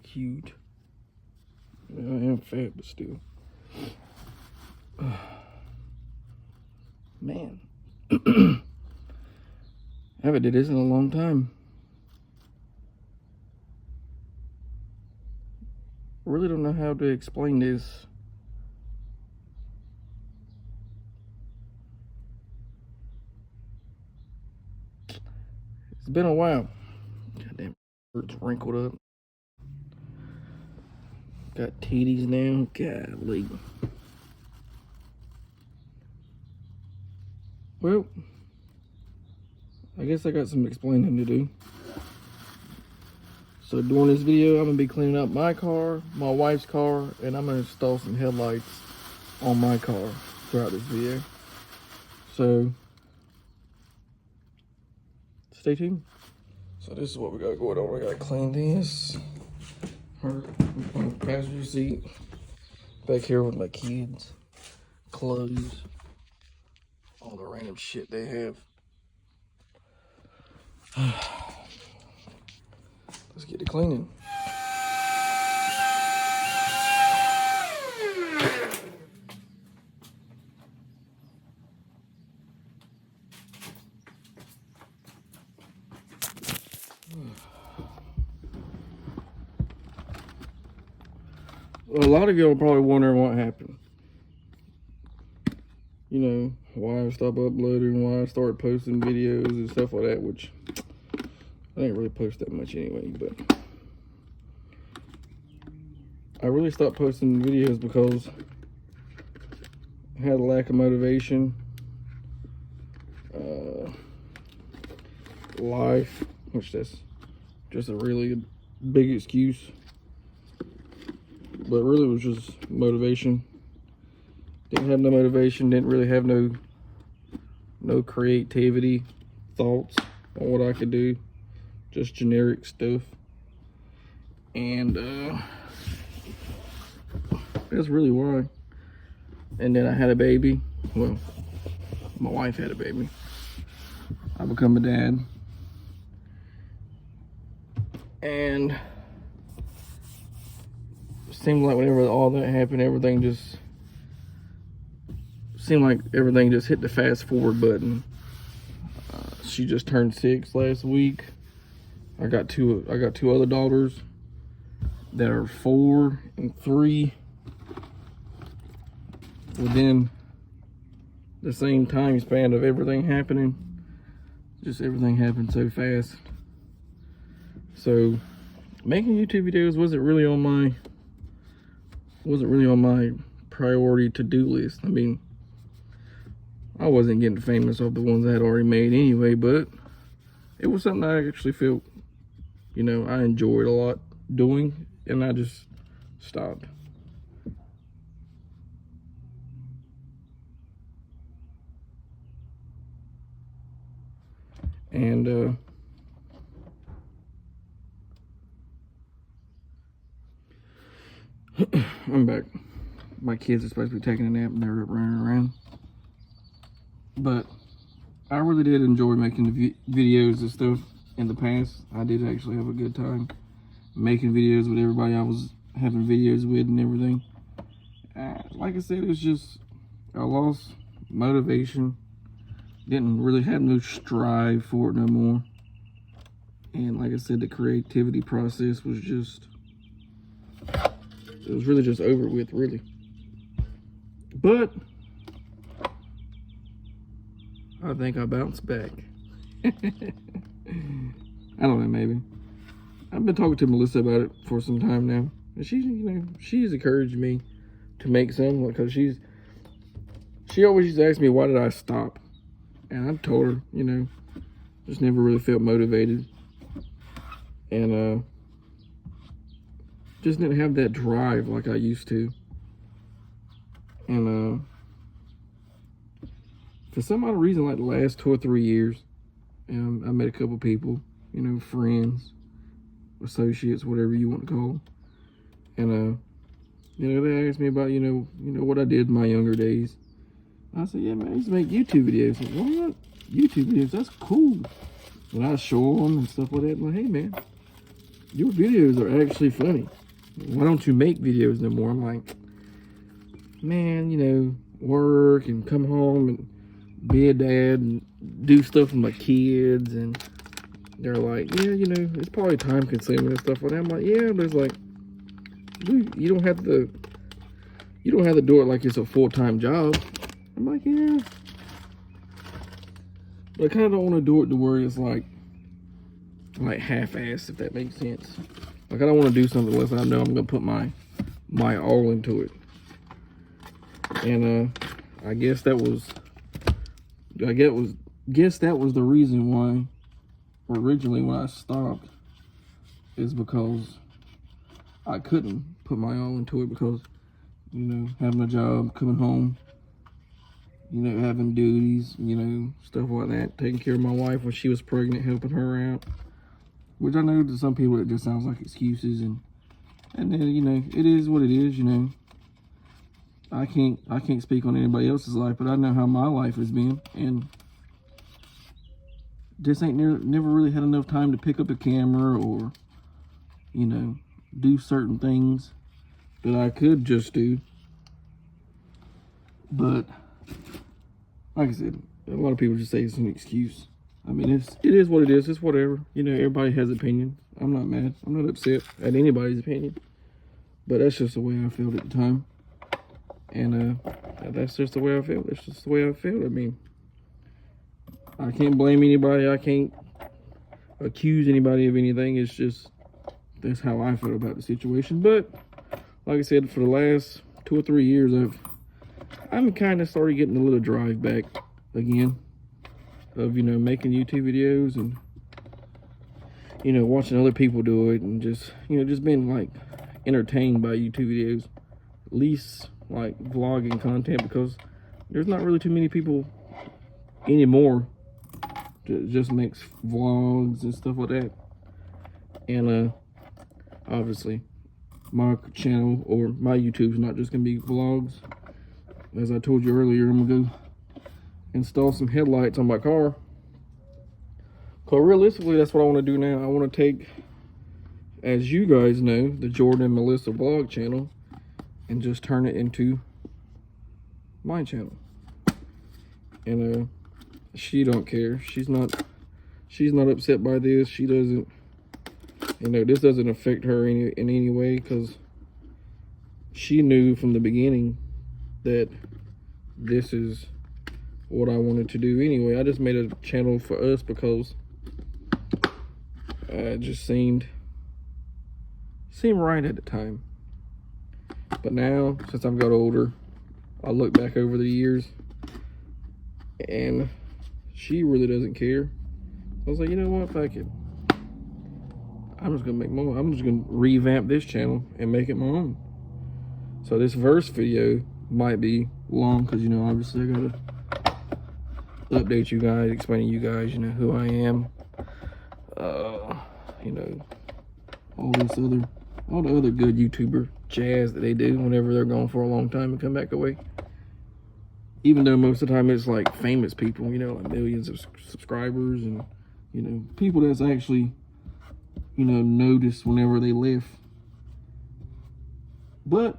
like huge. I am fat, but still. Man. Haven't did this in a long time. Really don't know how to explain this. It's been a while. Goddamn, it's wrinkled up. Got titties now. Golly. Well, I guess I got some explaining to do. So during this video, I'm gonna be cleaning up my car, my wife's car, and I'm gonna install some headlights on my car throughout this video. So stay tuned. So this is what we got going on. We gotta clean this. Her on the passenger seat. Back here with my kids. Clothes. All the random shit they have. Let's get to cleaning. Well, a lot of y'all are probably wondering what happened. You know, why I stopped uploading, why I started posting videos and stuff like that, which I didn't really post that much anyway, but I really stopped posting videos because I had a lack of motivation, life, which that's just a really big excuse, but really it was just motivation. Didn't have no motivation, didn't really have no creativity, thoughts on what I could do. Just generic stuff. And that's really why. And then I had a baby. Well, my wife had a baby. I become a dad. And it seemed like whenever all that happened, everything just seemed like everything just hit the fast forward button. She just turned 6 last week. I got two other daughters that are 4 and 3 within the same time span of everything happening. Just everything happened so fast. So making YouTube videos wasn't really on my priority to-do list. I mean, I wasn't getting famous off the ones I had already made anyway, but it was something I actually felt, you know, I enjoyed a lot doing, and I just stopped. And I'm back. My kids are supposed to be taking a nap and they're running around. But I really did enjoy making the videos and stuff in the past. I did actually have a good time making videos with everybody I was having videos with and everything. Like I said, it was just I lost motivation. Didn't really have no strive for it no more. And like I said, the creativity process was just, it was really just over with, really. But I think I bounced back. I don't know, maybe. I've been talking to Melissa about it for some time now. And she's, you know, she's encouraged me to make some, because she always used to ask me, why did I stop? And I told her, you know, just never really felt motivated. And just didn't have that drive like I used to. And for some odd reason, like the last 2 or 3 years, I met a couple people, you know, friends, associates, whatever you want to call them. And you know, they asked me about, you know what I did in my younger days. I said, yeah, man, I used to make YouTube videos. I said, why not YouTube videos? That's cool. And I show them and stuff like that. I'm like, hey, man, your videos are actually funny. Why don't you make videos no more? I'm like, man, you know, work and come home and be a dad and do stuff with my kids. And they're like, yeah, you know, it's probably time consuming and stuff like that. I'm like, yeah, but it's like, dude, you don't have to do it like it's a full-time job. I'm like, yeah. But I kind of don't want to do it to where it's like half-assed, if that makes sense. Like, I don't want to do something unless I know I'm going to put my all into it. And I guess that was the reason why originally when I stopped is because I couldn't put my all into it because, you know, having a job, coming home, you know, having duties, you know, stuff like that, taking care of my wife when she was pregnant, helping her out. Which I know to some people it just sounds like excuses, and then, you know, it is what it is, you know. I can't speak on anybody else's life, but I know how my life has been, and just ain't never really had enough time to pick up a camera or, you know, do certain things that I could just do. But like I said, a lot of people just say it's an excuse. I mean, it is what it is. It's whatever. You know, everybody has opinions. I'm not mad. I'm not upset at anybody's opinion. But that's just the way I felt at the time. And that's just the way I felt. It's just the way I felt. I mean, I can't blame anybody. I can't accuse anybody of anything. It's just, that's how I feel about the situation. But like I said, for the last 2 or 3 years, I'm kind of started getting a little drive back again of, you know, making YouTube videos and, you know, watching other people do it and just, you know, just being like entertained by YouTube videos, at least like vlogging content, because there's not really too many people anymore that just makes vlogs and stuff like that. And obviously my channel or my YouTube's not just gonna be vlogs. As I told you earlier, I'm gonna go install some headlights on my car. Cause realistically, that's what I want to do now. I want to take, as you guys know, the Jordan and Melissa vlog channel and just turn it into my channel. And she don't care. She's not upset by this. She doesn't, you know, this doesn't affect her in any way, because she knew from the beginning that this is what I wanted to do anyway. I just made a channel for us because it just seemed right at the time. But now, since I've got older, I look back over the years and she really doesn't care. I was like, you know what, fuck it. I'm just gonna make more. I'm just gonna revamp this channel and make it my own. So this verse video might be long because, you know, obviously I gotta update you guys, explaining you guys, you know, who I am, you know, all the other good YouTuber jazz that they do whenever they're gone for a long time and come back away. Even though most of the time it's like famous people, you know, like millions of subscribers and, you know, people that's actually, you know, noticed whenever they left. But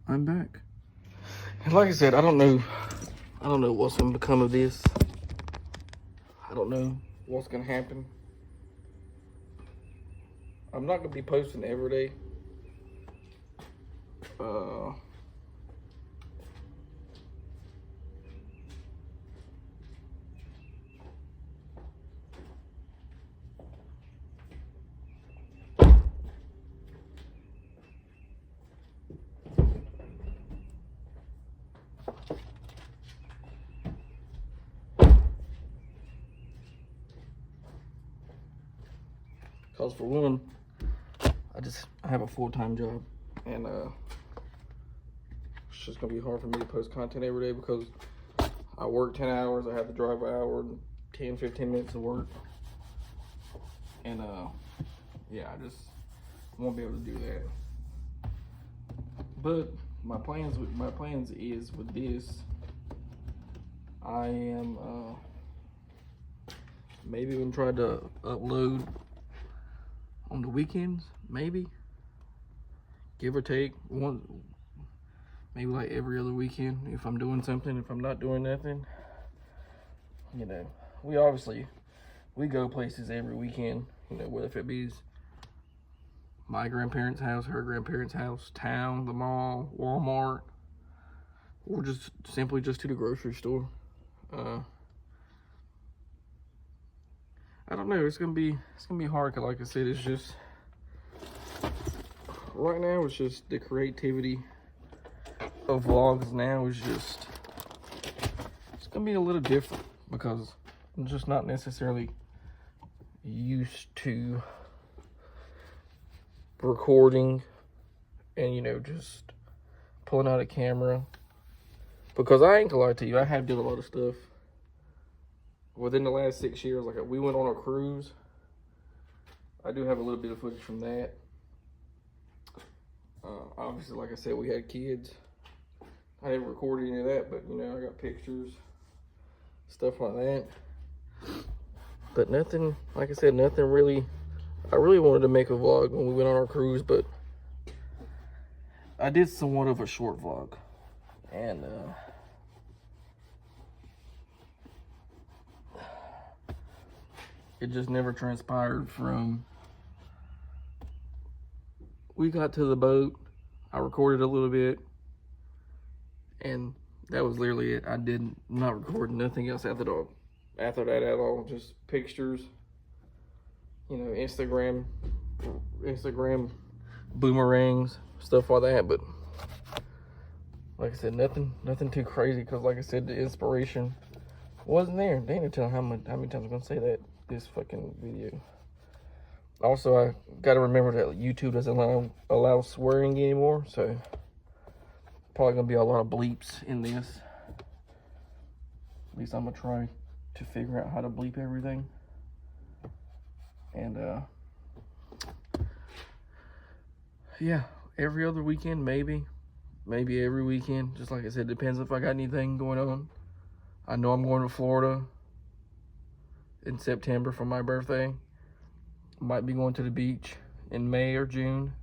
I'm back. And like I said, I don't know what's gonna become of this. I don't know what's gonna happen. I'm not gonna be posting every day. Because for one, I have a full-time job, and it's just gonna be hard for me to post content every day because I work 10 hours. I have to drive an hour and 10-15 minutes to work, and yeah, I just won't be able to do that. But my plans is with this, I am Maybe even try to upload on the weekends, maybe. Give or take one, maybe like every other weekend if I'm doing something. If I'm not doing nothing, you know, we go places every weekend, you know, whether if it be my grandparents' house, her grandparents' house, town, the mall, Walmart, or just simply just to the grocery store. I don't know, it's gonna be hard, cause like I said, it's just right now it's just the creativity of vlogs now is just, it's gonna be a little different because I'm just not necessarily used to recording and, you know, just pulling out a camera, because I ain't gonna lie to you, I have done a lot of stuff within the last 6 years. Like, we went on a cruise. I do have a little bit of footage from that. Obviously, like I said, we had kids. I didn't record any of that, but, you know, I got pictures, stuff like that. But nothing, like I said, nothing really. I really wanted to make a vlog when we went on our cruise, but I did somewhat of a short vlog. And, it just never transpired from, we got to the boat, I recorded a little bit, and that was literally it. I did not record nothing else after that at all. Just pictures, you know, Instagram boomerangs, stuff like that. But like I said, nothing too crazy, because like I said, the inspiration wasn't there. They didn't tell how many times I'm gonna say that this fucking video. Also, I gotta remember that YouTube doesn't allow swearing anymore, so probably gonna be a lot of bleeps in this. At least I'm gonna try to figure out how to bleep everything. And yeah, every other weekend, maybe every weekend. Just like I said, depends if I got anything going on. I know I'm going to Florida in September for my birthday. Might be going to the beach in May or June,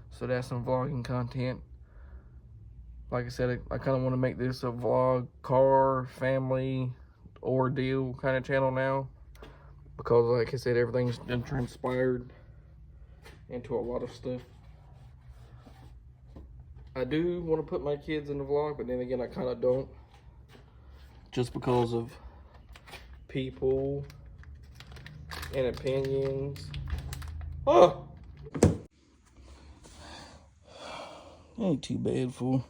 so that's some vlogging content. Like I said, I kind of want to make this a vlog, car, family, ordeal kind of channel now, because like I said, everything's been transpired into a lot of stuff. I do want to put my kids in the vlog, but then again, I kind of don't, just because of people and opinions. Oh, ain't too bad for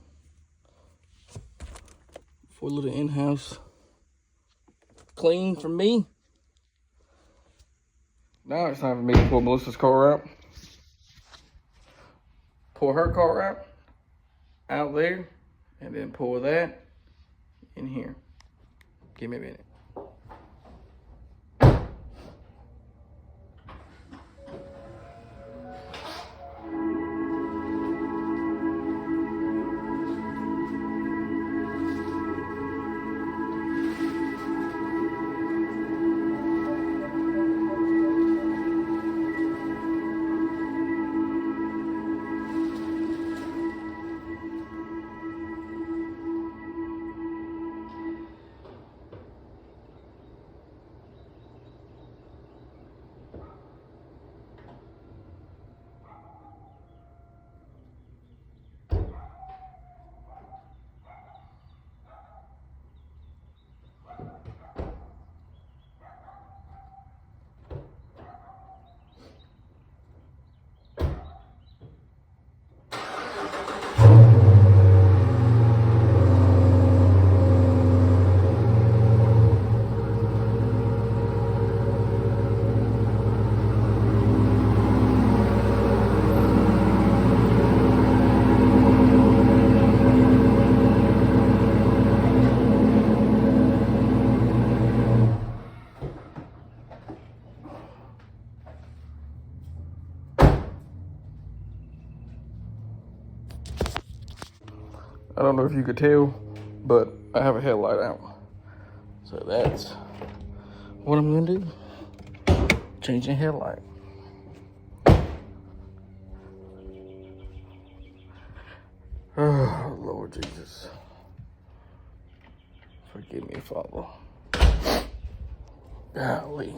a little in-house clean for me. Now it's time for me to pull Melissa's car out. Pull her car out there, and then pull that in here. Give me a minute. I don't know if you could tell, but I have a headlight out. So that's what I'm gonna do, changing headlight. Oh, Lord Jesus. Forgive me, Father. Golly.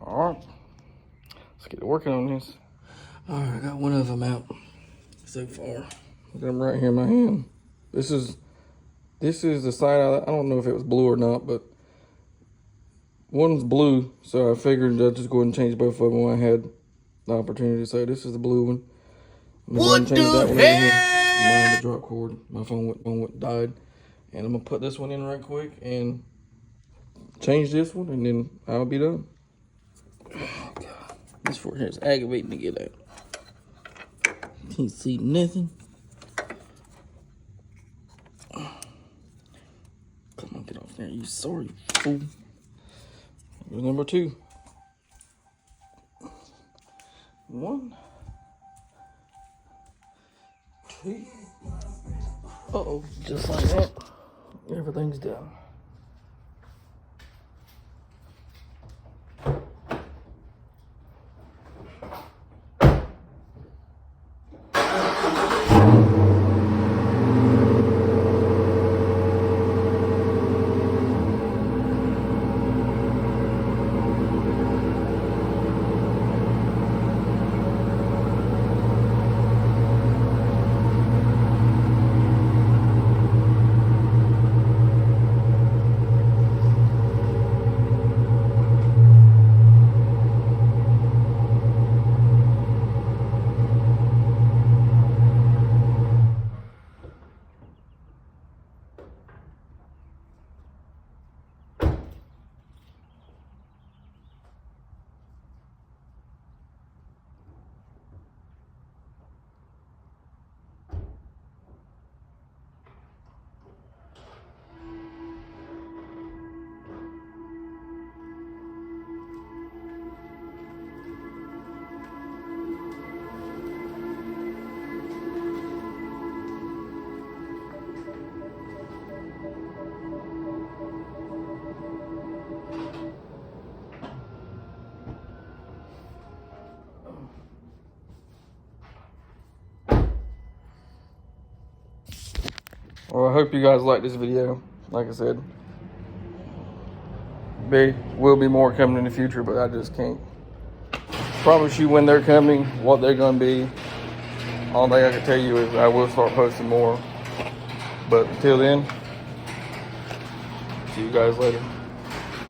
All right. Let's get to working on this. All right, I got one of them out so far. I got them right here in my hand. This is the side. I don't know if it was blue or not, but one's blue, so I figured I'd just go ahead and change both of them when I had the opportunity. So this is the blue one. I'm going to change that one in here. Mine, the drop cord. My phone died. And I'm going to put this one in right quick and change this one, and then I'll be done. Oh, God. This fork here is aggravating to get out. Can't see nothing. Come on, get off there, you sorry fool. Here's number 2. 1, 2. Uh-oh, just like that, everything's done. Well, I hope you guys like this video. Like I said, there will be more coming in the future, but I just can't promise you when they're coming, what they're going to be. All thing I can tell you is I will start posting more. But until then, see you guys later.